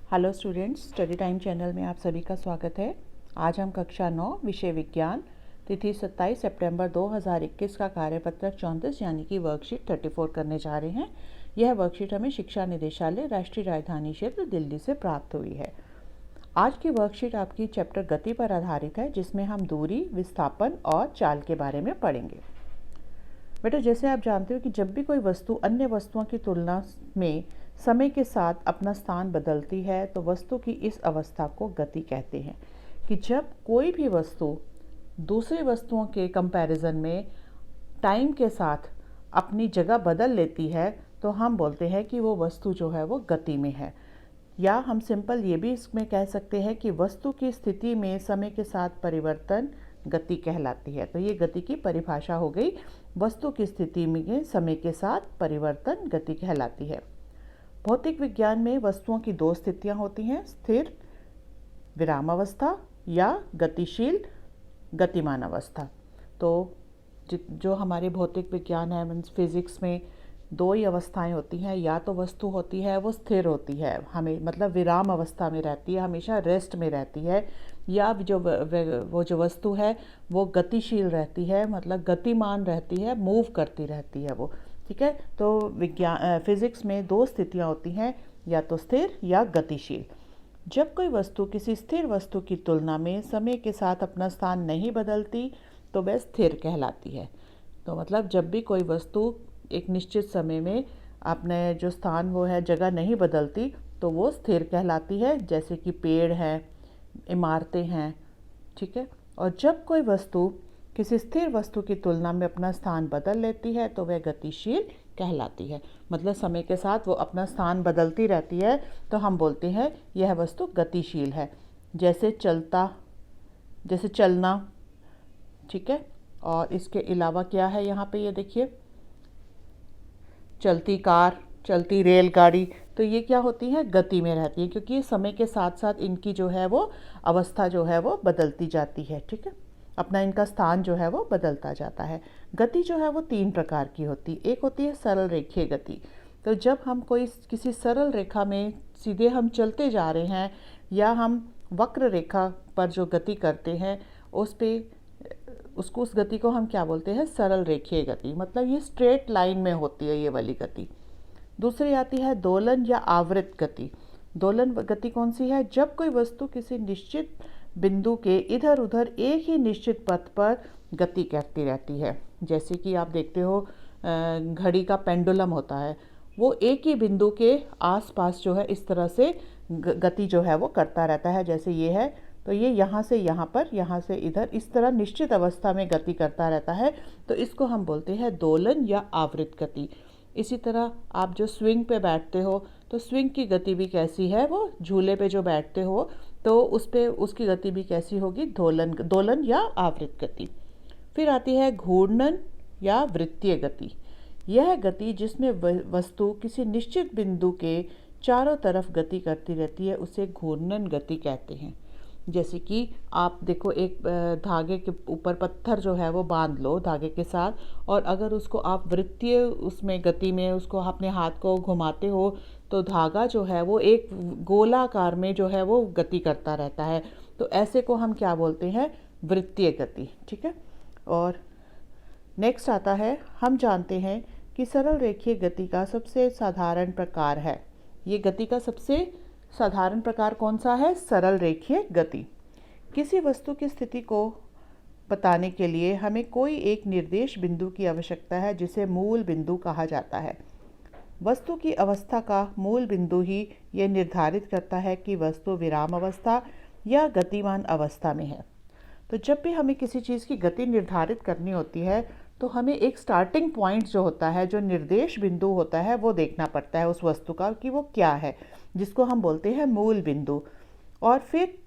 Hello students, study time channel में आप सभी का स्वागत है। आज हम कक्षा 9 विषय विज्ञान तिथि 27 सितंबर 2021 का कार्यपत्रक 34 यानी कि वर्कशीट 34 करने जा रहे हैं। यह वर्कशीट हमें शिक्षा निदेशालय राष्ट्रीय राजधानी क्षेत्र दिल्ली से प्राप्त हुई है। आज की वर्कशीट आपकी चैप्टर गति पर आधारित है, जिसमें हम दूरी, विस्थापन और चाल के बारे में पढ़ेंगे। बेटा, जैसे आप जानते हो कि जब भी कोई वस्तु अन्य वस्तुओं की तुलना में समय के साथ अपना स्थान बदलती है तो वस्तु की इस अवस्था को गति कहते हैं। कि जब कोई भी वस्तु दूसरी वस्तुओं के कंपैरिजन में टाइम के साथ अपनी जगह बदल लेती है तो हम बोलते हैं कि वो वस्तु जो है वो गति में है। या हम सिंपल ये भी इसमें कह सकते हैं कि वस्तु की स्थिति में समय के साथ परिवर्तन गति कहलाती है। तो ये गति की परिभाषा हो गई। वस्तु की स्थिति में समय के साथ परिवर्तन गति कहलाती है। भौतिक विज्ञान में वस्तुओं की दो स्थितियां होती हैं, स्थिर विरामावस्था या गतिशील गतिमान अवस्था। तो जो हमारे भौतिक विज्ञान है, मीन्स फिजिक्स में दो ही अवस्थाएं होती हैं। या तो वस्तु होती है वो स्थिर होती है, हमें मतलब विराम अवस्था में रहती है, हमेशा रेस्ट में रहती है। या वो जो वस्तु है वो गतिशील रहती है, मतलब गतिमान रहती है, मूव करती रहती है वो। ठीक है, तो फिजिक्स में दो स्थितियां होती हैं, या तो स्थिर या गतिशील। जब कोई वस्तु किसी स्थिर वस्तु की तुलना में समय के साथ अपना स्थान नहीं बदलती तो वह स्थिर कहलाती है। तो मतलब जब भी कोई वस्तु एक निश्चित समय में अपने जो स्थान वो है जगह नहीं बदलती तो वो स्थिर कहलाती है, जैसे कि पेड़ हैं, इमारतें हैं। ठीक है, और जब कोई वस्तु किसी स्थिर वस्तु की तुलना में अपना स्थान बदल लेती है तो वह गतिशील कहलाती है। मतलब समय के साथ वो अपना स्थान बदलती रहती है तो हम बोलते हैं यह वस्तु गतिशील है। जैसे चलना। ठीक है, और इसके अलावा क्या है यहाँ पे, ये देखिए, चलती कार, चलती रेलगाड़ी। तो ये क्या होती है, गति में रहती है, क्योंकि समय के साथ साथ इनकी जो है वो अवस्था जो है वो बदलती जाती है। ठीक है, अपना इनका स्थान जो है वो बदलता जाता है। गति जो है वो तीन प्रकार की होती है। एक होती है सरल रेखीय गति। तो जब हम किसी सरल रेखा में सीधे हम चलते जा रहे हैं, या हम वक्र रेखा पर जो गति करते हैं उस गति को हम क्या बोलते हैं, सरल रेखीय गति। मतलब ये स्ट्रेट लाइन में होती है ये वाली गति। दूसरी आती है दोलन या आवृत गति। दोलन गति कौन सी है, जब कोई वस्तु किसी निश्चित बिंदु के इधर उधर एक ही निश्चित पथ पर गति करती रहती है। जैसे कि आप देखते हो घड़ी का पेंडुलम होता है, वो एक ही बिंदु के आसपास जो है इस तरह से गति जो है वो करता रहता है। जैसे ये है तो ये यहाँ से यहाँ पर, यहाँ से इधर, इस तरह निश्चित अवस्था में गति करता रहता है। तो इसको हम बोलते हैं दोलन या आवृत गति। इसी तरह आप जो स्विंग पे बैठते हो तो स्विंग की गति भी कैसी है, वो झूले पे जो बैठते हो तो उस पे उसकी गति भी कैसी होगी, दोलन या आवृत गति। फिर आती है घूर्णन या वृत्तीय गति। यह गति जिसमें वस्तु किसी निश्चित बिंदु के चारों तरफ गति करती रहती है उसे घूर्णन गति कहते हैं। जैसे कि आप देखो, एक धागे के ऊपर पत्थर जो है वो बांध लो धागे के साथ, और अगर उसको आप वृत्तीय उसमें गति में उसको अपने हाथ को घुमाते हो तो धागा जो है वो एक गोलाकार में जो है वो गति करता रहता है। तो ऐसे को हम क्या बोलते हैं, वृत्तीय गति। ठीक है, और नेक्स्ट आता है, हम जानते हैं कि सरल रेखीय गति का सबसे साधारण प्रकार है। ये गति का सबसे साधारण प्रकार कौन सा है, सरल रेखीय गति। किसी वस्तु की स्थिति को बताने के लिए हमें कोई एक निर्देश बिंदु की आवश्यकता है, जिसे मूल बिंदु कहा जाता है। वस्तु की अवस्था का मूल बिंदु ही यह निर्धारित करता है कि वस्तु विराम अवस्था या गतिमान अवस्था में है। तो जब भी हमें किसी चीज़ की गति निर्धारित करनी होती है तो हमें एक स्टार्टिंग पॉइंट जो होता है, जो निर्देश बिंदु होता है, वो देखना पड़ता है उस वस्तु का कि वो क्या है, जिसको हम बोलते हैं मूल बिंदु। और फिर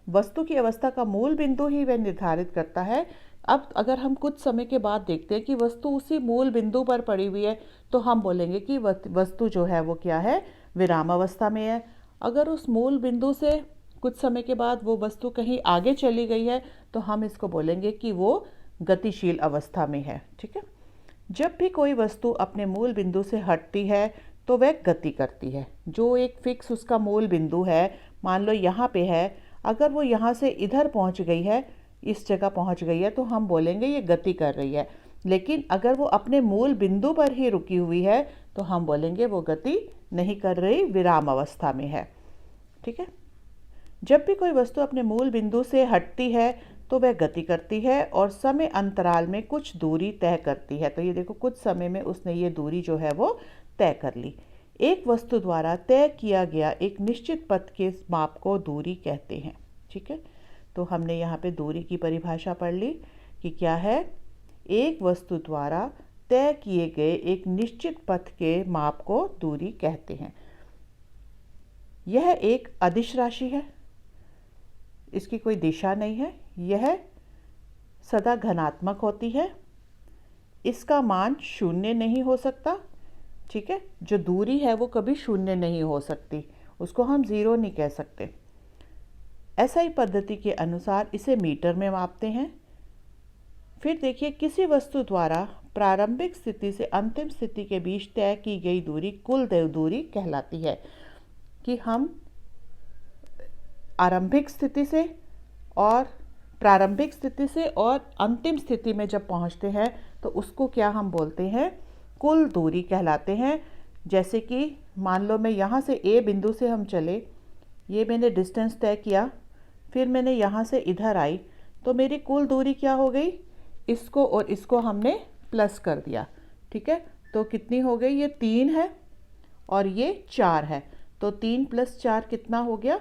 वस्तु की अवस्था का मूल बिंदु ही वह निर्धारित करता है। अब अगर हम कुछ समय के बाद देखते हैं कि वस्तु उसी मूल बिंदु पर पड़ी हुई है तो हम बोलेंगे कि वस्तु जो है वो क्या है, विराम अवस्था में है। अगर उस मूल बिंदु से कुछ समय के बाद वो वस्तु कहीं आगे चली गई है तो हम इसको बोलेंगे कि वो गतिशील अवस्था में है। ठीक है, जब भी कोई वस्तु अपने मूल बिंदु से हटती है तो वह गति करती है। जो एक फिक्स उसका मूल बिंदु है, मान लो यहाँ पे है, अगर वो यहाँ से इधर पहुँच गई है, इस जगह पहुँच गई है, तो हम बोलेंगे ये गति कर रही है। लेकिन अगर वो अपने मूल बिंदु पर ही रुकी हुई है तो हम बोलेंगे वो गति नहीं कर रही, विराम अवस्था में है। ठीक है। जब भी कोई वस्तु अपने मूल बिंदु से हटती है तो वह गति करती है और समय अंतराल में कुछ दूरी तय करती है। तो ये देखो, कुछ समय में उसने ये दूरी जो है वो तय कर ली। एक वस्तु द्वारा तय किया गया एक निश्चित पथ के माप को दूरी कहते हैं। ठीक है। तो हमने यहाँ पे दूरी की परिभाषा पढ़ ली कि क्या है, एक वस्तु द्वारा तय किए गए एक निश्चित पथ के माप को दूरी कहते हैं। यह एक अदिश राशि है, इसकी कोई दिशा नहीं है, यह सदा धनात्मक होती है, इसका मान शून्य नहीं हो सकता। ठीक है। जो दूरी है वो कभी शून्य नहीं हो सकती, उसको हम ज़ीरो नहीं कह सकते। एसआई पद्धति के अनुसार इसे मीटर में मापते हैं। फिर देखिए, किसी वस्तु द्वारा प्रारंभिक स्थिति से अंतिम स्थिति के बीच तय की गई दूरी कुल दूरी कहलाती है। कि हम प्रारंभिक स्थिति से और अंतिम स्थिति में जब पहुंचते हैं तो उसको क्या हम बोलते हैं, कुल दूरी कहलाते हैं। जैसे कि मान लो मैं यहाँ से ए बिंदु से हम चले, ये मैंने डिस्टेंस तय किया, फिर मैंने यहाँ से इधर आई, तो मेरी कुल दूरी क्या हो गई, इसको और इसको हमने प्लस कर दिया। ठीक है। तो कितनी हो गई, ये 3 है और ये 4 है, तो 3 + 4 कितना हो गया,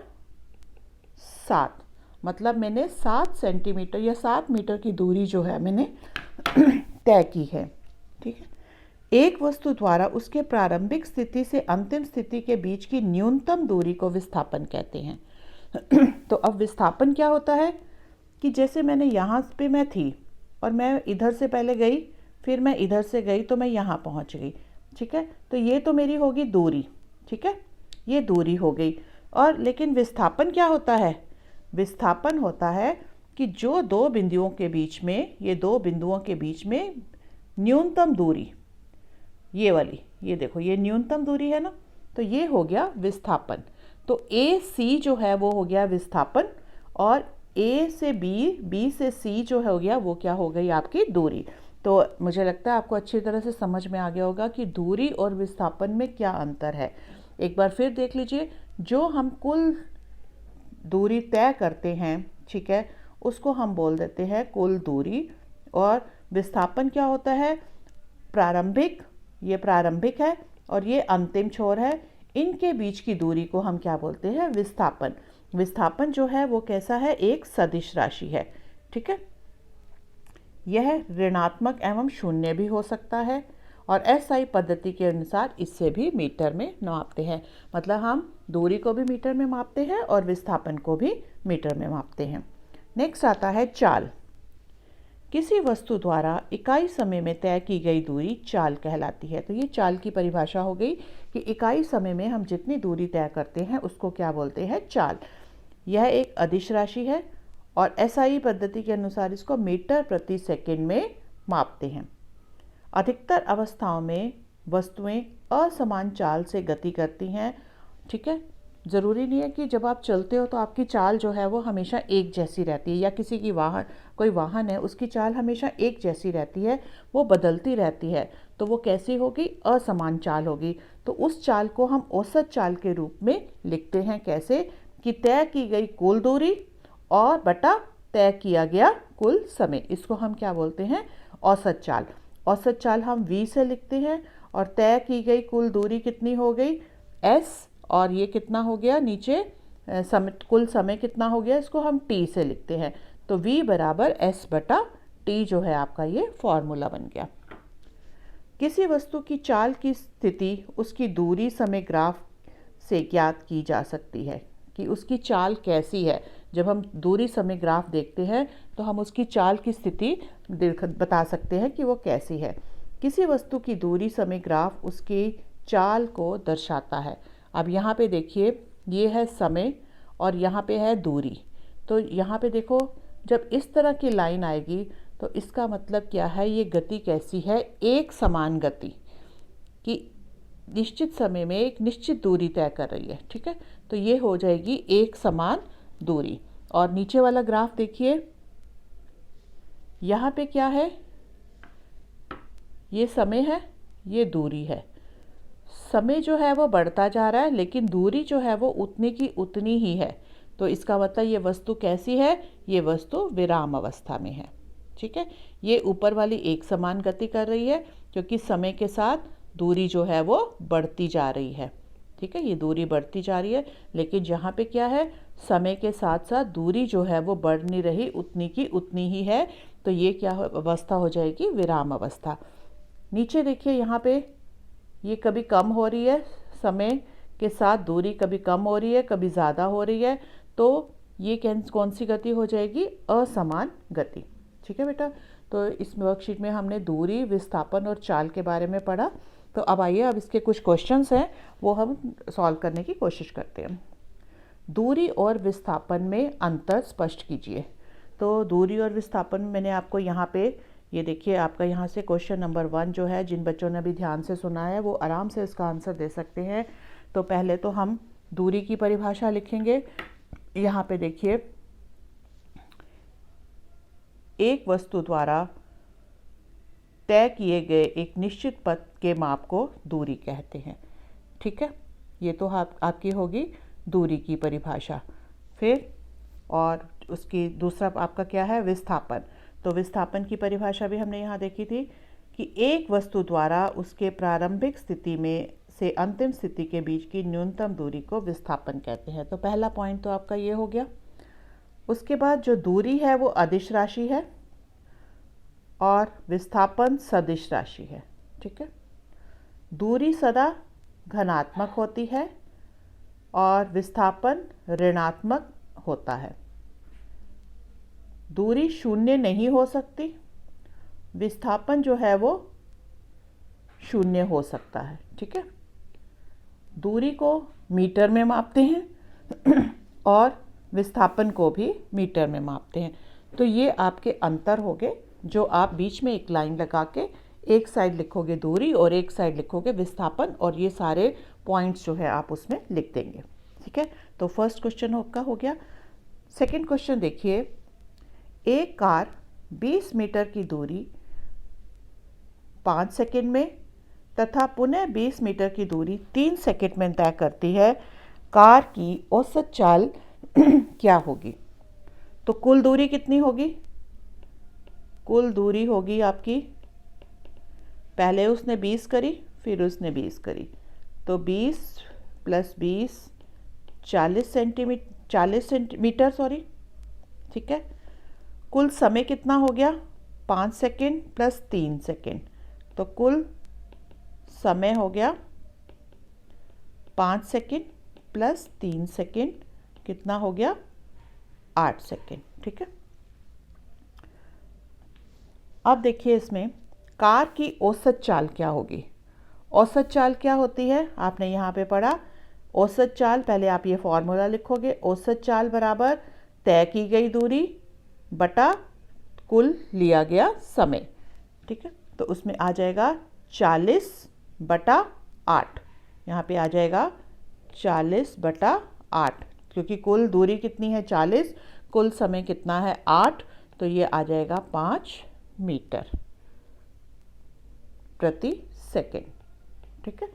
7। मतलब मैंने 7 सेंटीमीटर या 7 मीटर की दूरी जो है मैंने तय की है। ठीक है। एक वस्तु द्वारा उसके प्रारंभिक स्थिति से अंतिम स्थिति के बीच की न्यूनतम दूरी को विस्थापन कहते हैं। तो अब विस्थापन क्या होता है कि जैसे मैंने यहाँ पे मैं थी और मैं इधर से पहले गई, फिर मैं इधर से गई तो मैं यहाँ पहुँच गई। ठीक है। तो ये तो मेरी होगी दूरी। ठीक है, ये दूरी हो गई। और लेकिन विस्थापन क्या होता है, विस्थापन होता है कि जो दो बिंदुओं के बीच में, ये दो बिंदुओं के बीच में न्यूनतम दूरी, ये वाली, ये देखो ये न्यूनतम दूरी है ना, तो ये हो गया विस्थापन। तो ए सी जो है वो हो गया विस्थापन, और ए से बी, बी से सी जो हो गया वो क्या हो गई आपकी दूरी। तो मुझे लगता है आपको अच्छी तरह से समझ में आ गया होगा कि दूरी और विस्थापन में क्या अंतर है। एक बार फिर देख लीजिए, जो हम कुल दूरी तय करते हैं, ठीक है, उसको हम बोल देते हैं कुल दूरी। और विस्थापन क्या होता है, प्रारंभिक, ये प्रारंभिक है और ये अंतिम छोर है, इनके बीच की दूरी को हम क्या बोलते हैं, विस्थापन। विस्थापन जो है वो कैसा है, एक सदिश राशि है। ठीक है, यह ऋणात्मक एवं शून्य भी हो सकता है, और एसआई पद्धति के अनुसार इससे भी मीटर में मापते हैं। मतलब हम दूरी को भी मीटर में मापते हैं और विस्थापन को भी मीटर में मापते हैं। नेक्स्ट आता है चाल। किसी वस्तु द्वारा इकाई समय में तय की गई दूरी चाल कहलाती है। तो ये चाल की परिभाषा हो गई कि इकाई समय में हम जितनी दूरी तय करते हैं उसको क्या बोलते हैं, चाल। यह एक अदिश राशि है और एसआई पद्धति के अनुसार इसको मीटर प्रति सेकंड में मापते हैं। अधिकतर अवस्थाओं में वस्तुएं असमान चाल से गति करती हैं। ठीक है, ज़रूरी नहीं है कि जब आप चलते हो तो आपकी चाल जो है वो हमेशा एक जैसी रहती है, या किसी की कोई वाहन है उसकी चाल हमेशा एक जैसी रहती है, वो बदलती रहती है। तो वो कैसी होगी, असमान चाल होगी। तो उस चाल को हम औसत चाल के रूप में लिखते हैं। कैसे कि तय की गई कुल दूरी और बटा तय किया गया कुल समय, इसको हम क्या बोलते हैं, औसत चाल। औसत चाल हम v से लिखते हैं और तय की गई कुल दूरी कितनी हो गई, s, और ये कितना हो गया नीचे समय, कुल समय कितना हो गया, इसको हम t से लिखते हैं। तो v = s/t जो है आपका ये फॉर्मूला बन गया। किसी वस्तु की चाल की स्थिति उसकी दूरी समय ग्राफ से ज्ञात की जा सकती है कि उसकी चाल कैसी है। जब हम दूरी समय ग्राफ देखते हैं तो हम उसकी चाल की स्थिति बता सकते हैं कि वो कैसी है। किसी वस्तु की दूरी समय ग्राफ उसकी चाल को दर्शाता है। अब यहाँ पे देखिए, ये है समय और यहाँ पे है दूरी। तो यहाँ पे देखो, जब इस तरह की लाइन आएगी तो इसका मतलब क्या है, ये गति कैसी है, एक समान गति। कि निश्चित समय में एक निश्चित दूरी तय कर रही है, ठीक है। तो ये हो जाएगी एक समान दूरी। और नीचे वाला ग्राफ देखिए, यहाँ पे क्या है, ये समय है, ये दूरी है। समय जो है वो बढ़ता जा रहा है, लेकिन दूरी जो है वो उतनी की उतनी ही है। तो इसका मतलब ये वस्तु कैसी है, ये वस्तु विराम अवस्था में है, ठीक है। ये ऊपर वाली एक समान गति कर रही है, क्योंकि समय के साथ दूरी जो है वो बढ़ती जा रही है, ठीक है। ये दूरी बढ़ती जा रही है, लेकिन यहाँ पे क्या है, समय के साथ साथ दूरी जो है वो बढ़ नहीं रही, उतनी की उतनी ही है। तो ये क्या अवस्था हो जाएगी, विराम अवस्था। नीचे देखिए, यहाँ पे ये कभी कम हो रही है, समय के साथ दूरी कभी कम हो रही है, कभी ज़्यादा हो रही है। तो ये कौन सी गति हो जाएगी, असमान गति, ठीक है बेटा। तो इस वर्कशीट में हमने दूरी, विस्थापन और चाल के बारे में पढ़ा। तो अब आइए, अब इसके कुछ क्वेश्चंस हैं वो हम सॉल्व करने की कोशिश करते हैं। दूरी और विस्थापन में अंतर स्पष्ट कीजिए। तो दूरी और विस्थापन में मैंने आपको यहाँ पे, ये देखिए आपका यहाँ से क्वेश्चन नंबर 1 जो है, जिन बच्चों ने अभी ध्यान से सुना है वो आराम से इसका आंसर दे सकते हैं। तो पहले तो हम दूरी की परिभाषा लिखेंगे। यहाँ पे देखिए, एक वस्तु द्वारा तय किए गए एक निश्चित पथ के माप को दूरी कहते हैं, ठीक है। ये तो आपकी होगी दूरी की परिभाषा। फिर और उसकी दूसरा आपका क्या है, विस्थापन। तो विस्थापन की परिभाषा भी हमने यहाँ देखी थी कि एक वस्तु द्वारा उसके प्रारंभिक स्थिति में से अंतिम स्थिति के बीच की न्यूनतम दूरी को विस्थापन कहते हैं। तो पहला पॉइंट तो आपका ये हो गया। उसके बाद जो दूरी है वो अदिश राशि है और विस्थापन सदिश राशि है, ठीक है। दूरी सदा धनात्मक होती है और विस्थापन ऋणात्मक होता है। दूरी शून्य नहीं हो सकती, विस्थापन जो है वो शून्य हो सकता है, ठीक है। दूरी को मीटर में मापते हैं और विस्थापन को भी मीटर में मापते हैं। तो ये आपके अंतर हो गए, जो आप बीच में एक लाइन लगा के एक साइड लिखोगे दूरी और एक साइड लिखोगे विस्थापन, और ये सारे पॉइंट्स जो है आप उसमें लिख देंगे, ठीक है। तो फर्स्ट क्वेश्चन आपका हो गया। सेकंड क्वेश्चन देखिए, एक कार 20 मीटर की दूरी 5 सेकंड में तथा पुनः 20 मीटर की दूरी 3 सेकंड में तय करती है। कार की औसत चाल क्या होगी? तो कुल दूरी कितनी होगी? कुल दूरी होगी आपकी, पहले उसने 20 करी, फिर उसने 20 करी, तो 20 + 20 40 सेंटीमीटर, सॉरी, ठीक है। कुल समय कितना हो गया? 5 सेकंड + 3 सेकंड, तो कुल समय हो गया 5 सेकंड + 3 सेकंड, कितना हो गया? 8 सेकंड, ठीक है। अब देखिए, इसमें कार की औसत चाल क्या होगी? औसत चाल क्या होती है? आपने यहाँ पे पढ़ा, औसत चाल, पहले आप ये फॉर्मूला लिखोगे, औसत चाल बराबर तय की गई दूरी बटा कुल लिया गया समय, ठीक है। तो उसमें आ जाएगा 40/8, यहाँ पे आ जाएगा 40/8, क्योंकि कुल दूरी कितनी है? 40, कुल समय कितना है? 8, तो ये आ जाएगा 5 मीटर प्रति सेकेंड, ठीक है।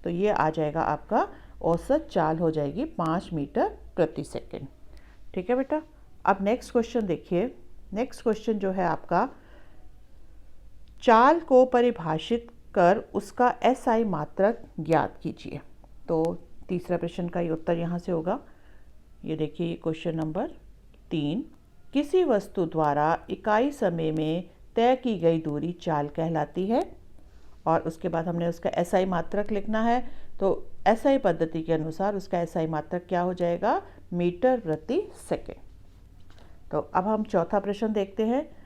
तो ये आ जाएगा आपका औसत चाल हो जाएगी 5 मीटर प्रति सेकेंड, ठीक है बेटा। अब नेक्स्ट क्वेश्चन देखिए। नेक्स्ट क्वेश्चन जो है आपका, चाल को परिभाषित कर उसका SI मात्रक ज्ञात कीजिए। तो तीसरा प्रश्न का ये उत्तर यहाँ से होगा। ये देखिए, ये क्वेश्चन नंबर 3, किसी वस्तु द्वारा इकाई समय में तय की गई दूरी चाल कहलाती है, और उसके बाद हमने उसका SI मात्रक लिखना है। तो SI पद्धति के अनुसार उसका SI मात्रक क्या हो जाएगा? मीटर प्रति सेकेंड। तो अब हम चौथा प्रश्न देखते हैं।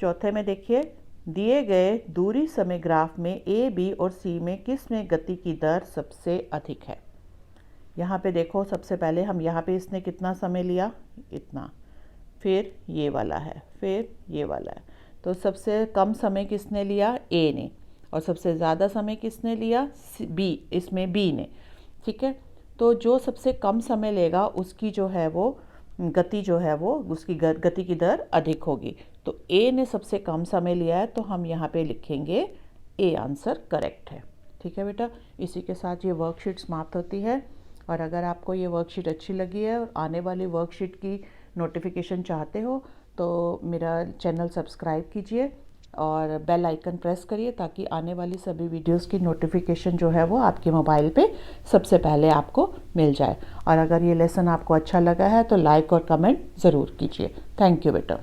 चौथे में देखिए, दिए गए दूरी समय ग्राफ में A, B और C में किस में गति की दर सबसे अधिक है? यहाँ पे देखो, सबसे पहले हम यहाँ पे इसने कितना समय लिया? इतना, फिर ये वाला है, फिर ये वाला है। तो सबसे कम समय किसने लिया? A ने, और सबसे ज़्यादा समय किसने लिया, बी, इसमें बी ने। ठीक है, तो जो सबसे कम समय लेगा उसकी जो है वो गति जो है वो उसकी गति की दर अधिक होगी। तो ए ने सबसे कम समय लिया है, तो हम यहाँ पे लिखेंगे ए आंसर करेक्ट है। ठीक है बेटा, इसी के साथ ये वर्कशीट समाप्त होती है। और अगर आपको ये वर्कशीट अच्छी लगी है और आने वाली वर्कशीट की नोटिफिकेशन चाहते हो तो मेरा चैनल सब्सक्राइब कीजिए और बेल आइकन प्रेस करिए ताकि आने वाली सभी वीडियोस की नोटिफिकेशन जो है वो आपके मोबाइल पे सबसे पहले आपको मिल जाए। और अगर ये लेसन आपको अच्छा लगा है तो लाइक और कमेंट ज़रूर कीजिए। थैंक यू बेटा।